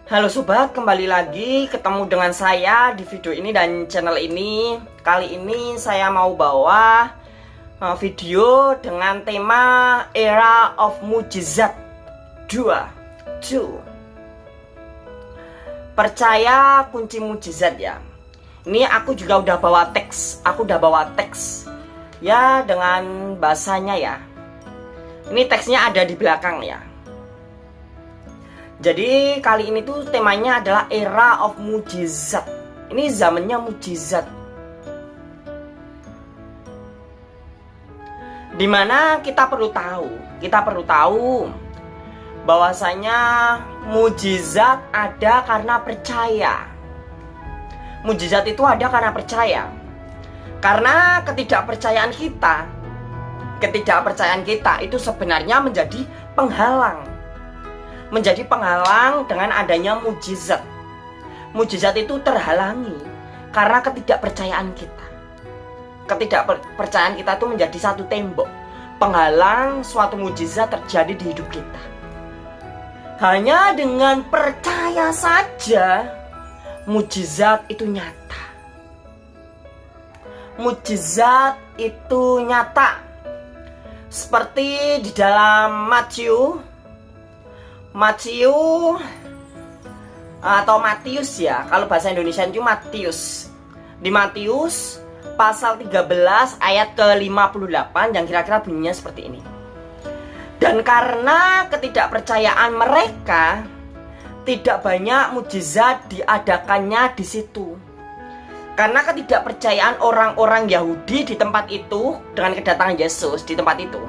Halo sobat, kembali lagi ketemu dengan saya di video ini dan channel ini. Kali ini saya mau bawa video dengan tema Era of Mujizat 2. Percaya kunci mujizat ya. Ini aku juga udah bawa teks. Ya, dengan bahasanya ya. Ini teksnya ada di belakang ya. Jadi kali ini tuh temanya adalah Era of Mujizat. Ini zamannya mujizat, dimana kita perlu tahu bahwasanya mujizat ada karena percaya. Mujizat itu ada karena percaya. Karena ketidakpercayaan kita itu sebenarnya menjadi penghalang dengan adanya mujizat. Mujizat itu terhalangi karena ketidakpercayaan kita. Ketidakpercayaan kita itu menjadi satu tembok penghalang suatu mujizat terjadi di hidup kita. Hanya dengan percaya saja mujizat itu nyata. Mujizat itu nyata. Seperti di dalam atau Matius ya, kalau bahasa Indonesia itu Matius. Di Matius pasal 13 ayat ke-58 yang kira-kira bunyinya seperti ini. Dan karena ketidakpercayaan mereka, tidak banyak mujizat diadakannya di situ. Karena ketidakpercayaan orang-orang Yahudi di tempat itu dengan kedatangan Yesus di tempat itu,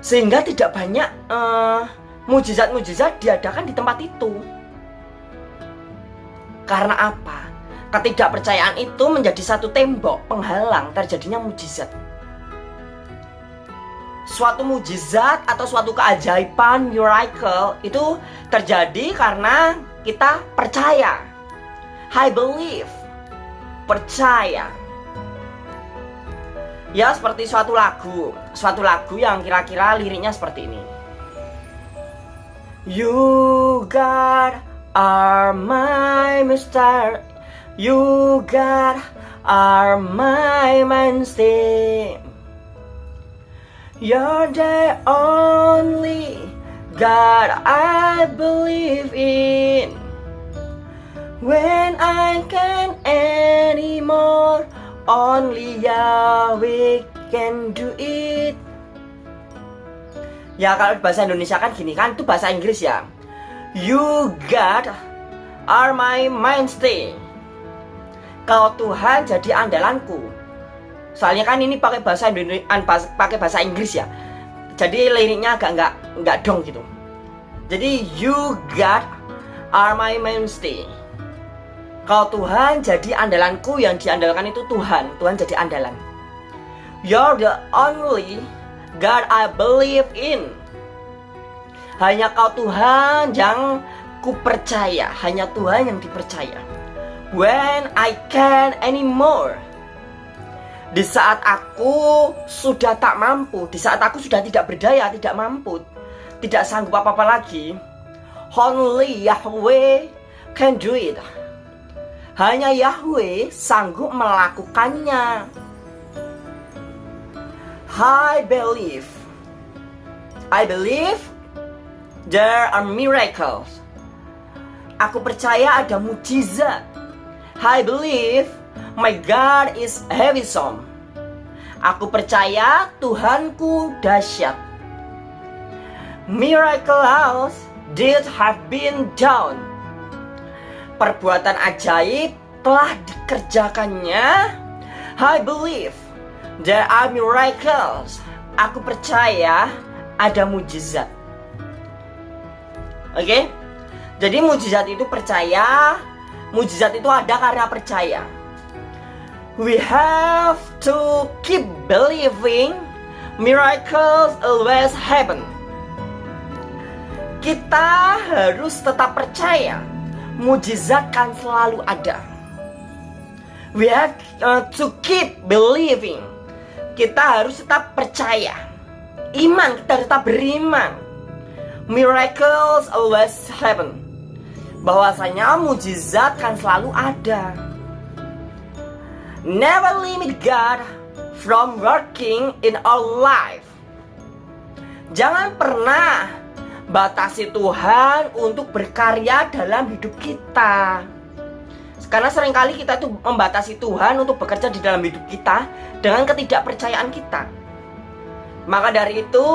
sehingga tidak banyak mujizat-mujizat diadakan di tempat itu. Karena apa? Ketidakpercayaan itu menjadi satu tembok penghalang terjadinya mujizat. Suatu mujizat atau suatu keajaiban, miracle, itu terjadi karena kita percaya. I believe. Percaya. Ya, seperti suatu lagu yang kira-kira liriknya seperti ini. You God are my master, you God are my mainstay, you're the only God I believe in. When I can't anymore, only Yahweh can do it. Ya, kalau bahasa Indonesia kan gini kan, itu bahasa Inggris ya. You God are my mainstay. Kau Tuhan jadi andalanku. Soalnya kan ini pakai bahasa Inggris ya. Jadi liriknya agak enggak dong gitu. Jadi you God are my mainstay. Kau Tuhan jadi andalanku, yang diandalkan itu Tuhan. Tuhan jadi andalan. You're the only God I believe in. Hanya kau Tuhan yang kupercaya. Hanya Tuhan yang dipercaya. When I can't anymore. Di saat aku sudah tak mampu, di saat aku sudah tidak berdaya, tidak mampu, tidak sanggup apa-apa lagi, only Yahweh can do it. Hanya Yahweh sanggup melakukannya. I believe there are miracles. Aku percaya ada mujizat. I believe my God is awesome. Aku percaya Tuhanku dahsyat. Miracles did have been done. Perbuatan ajaib telah dikerjakannya. I believe there are miracles. Aku percaya ada mujizat. Oke? Jadi mujizat itu percaya. Mujizat itu ada karena percaya. We have to keep believing. Miracles always happen. Kita harus tetap percaya. Mujizat kan selalu ada. We have to keep believing. Kita harus tetap percaya. Iman, kita tetap beriman. Miracles always happen. bahwasanya mujizat kan selalu ada. Never limit God from working in our life. Jangan pernah batasi Tuhan untuk berkarya dalam hidup kita. Karena seringkali kita itu membatasi Tuhan untuk bekerja di dalam hidup kita dengan ketidakpercayaan kita. Maka dari itu,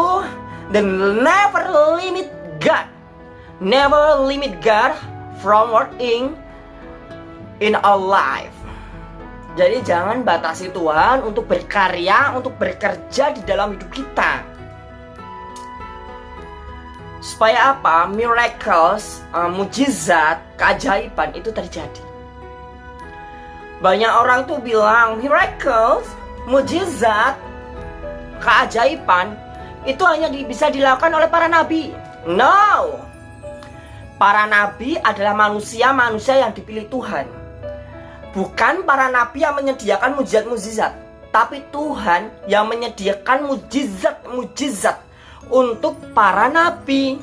never limit God. Never limit God from working in our life. Jadi jangan batasi Tuhan untuk berkarya, untuk bekerja di dalam hidup kita. Supaya apa? Miracles, mujizat, keajaiban itu terjadi. Banyak orang tuh bilang miracles, mujizat, keajaiban itu hanya bisa dilakukan oleh para nabi. No. Para nabi adalah manusia-manusia yang dipilih Tuhan. Bukan para nabi yang menyediakan mujizat-mujizat, tapi Tuhan yang menyediakan mujizat-mujizat untuk para nabi.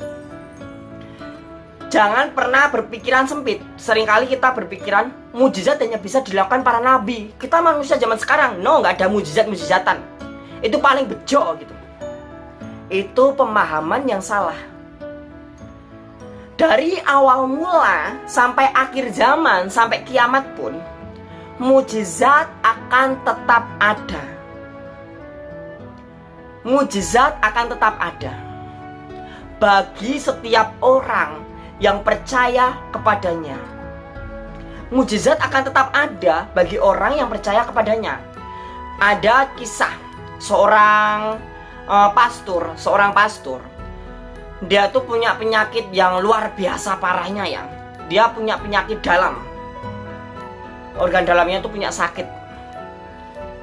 Jangan pernah berpikiran sempit. Seringkali kita berpikiran mujizat hanya bisa dilakukan para nabi. Kita manusia zaman sekarang, no, nggak ada mujizat-mujizatan. Itu paling bejo gitu. Itu pemahaman yang salah. Dari awal mula sampai akhir zaman, sampai kiamat pun, mujizat akan tetap ada. Mujizat akan tetap ada bagi setiap orang yang percaya kepadanya. Mujizat akan tetap ada bagi orang yang percaya kepadanya. Ada kisah seorang pastor. Dia tuh punya penyakit yang luar biasa parahnya ya. Dia punya penyakit dalam. Organ dalamnya tuh punya sakit.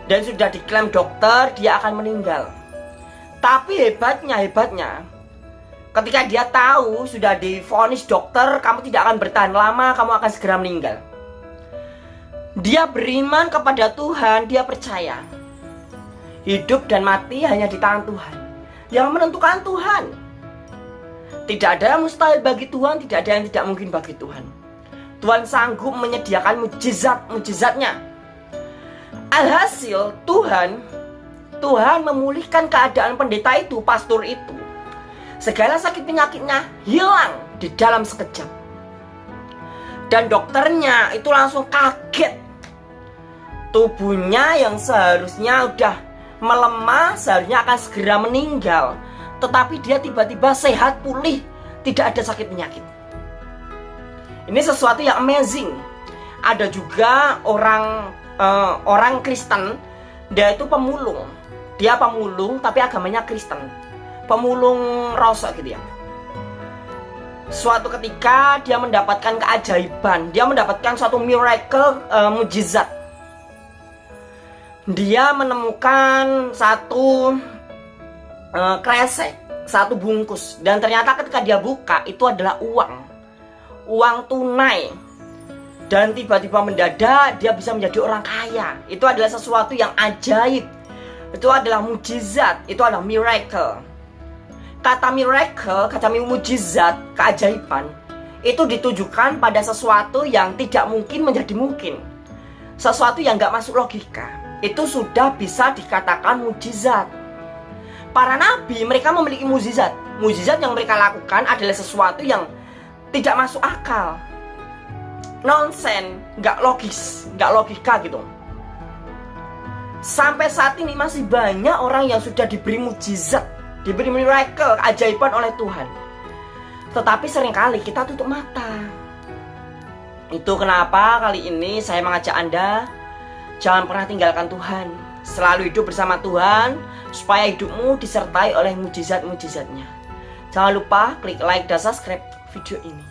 Dan sudah diklaim dokter dia akan meninggal. Tapi hebatnya, ketika dia tahu sudah divonis dokter, kamu tidak akan bertahan lama, kamu akan segera meninggal. Dia beriman kepada Tuhan, dia percaya hidup dan mati hanya di tangan Tuhan. Yang menentukan Tuhan. Tidak ada yang mustahil bagi Tuhan, tidak ada yang tidak mungkin bagi Tuhan. Tuhan sanggup menyediakan mujizat-mujizatnya. Alhasil Tuhan memulihkan keadaan pendeta itu, pastor itu. Segala sakit penyakitnya hilang di dalam sekejap. Dan dokternya itu langsung kaget. Tubuhnya yang seharusnya udah melemah, seharusnya akan segera meninggal, tetapi dia tiba-tiba sehat, pulih, tidak ada sakit penyakit. Ini sesuatu yang amazing. Ada juga orang Kristen, dia itu pemulung. Dia pemulung tapi agamanya Kristen. Pemulung rosok gitu ya. Suatu ketika dia mendapatkan keajaiban, dia mendapatkan suatu miracle, mujizat. Dia menemukan satu kresek, satu bungkus, dan ternyata ketika dia buka itu adalah uang tunai. Dan tiba-tiba mendadak dia bisa menjadi orang kaya. Itu adalah sesuatu yang ajaib. Itu adalah mujizat, itu adalah miracle. Kata miracle, kata mujizat, keajaiban, itu ditujukan pada sesuatu yang tidak mungkin menjadi mungkin. Sesuatu yang gak masuk logika. Itu sudah bisa dikatakan mujizat. Para nabi, mereka memiliki mujizat. Mujizat yang mereka lakukan adalah sesuatu yang tidak masuk akal. Nonsen, gak logis, gak logika gitu. Sampai saat ini masih banyak orang yang sudah diberi mujizat, diberi miracle, keajaiban oleh Tuhan. Tetapi seringkali kita tutup mata. Itu kenapa kali ini saya mengajak Anda, jangan pernah tinggalkan Tuhan. Selalu hidup bersama Tuhan, supaya hidupmu disertai oleh mujizat-mujizatnya. Jangan lupa klik like dan subscribe video ini.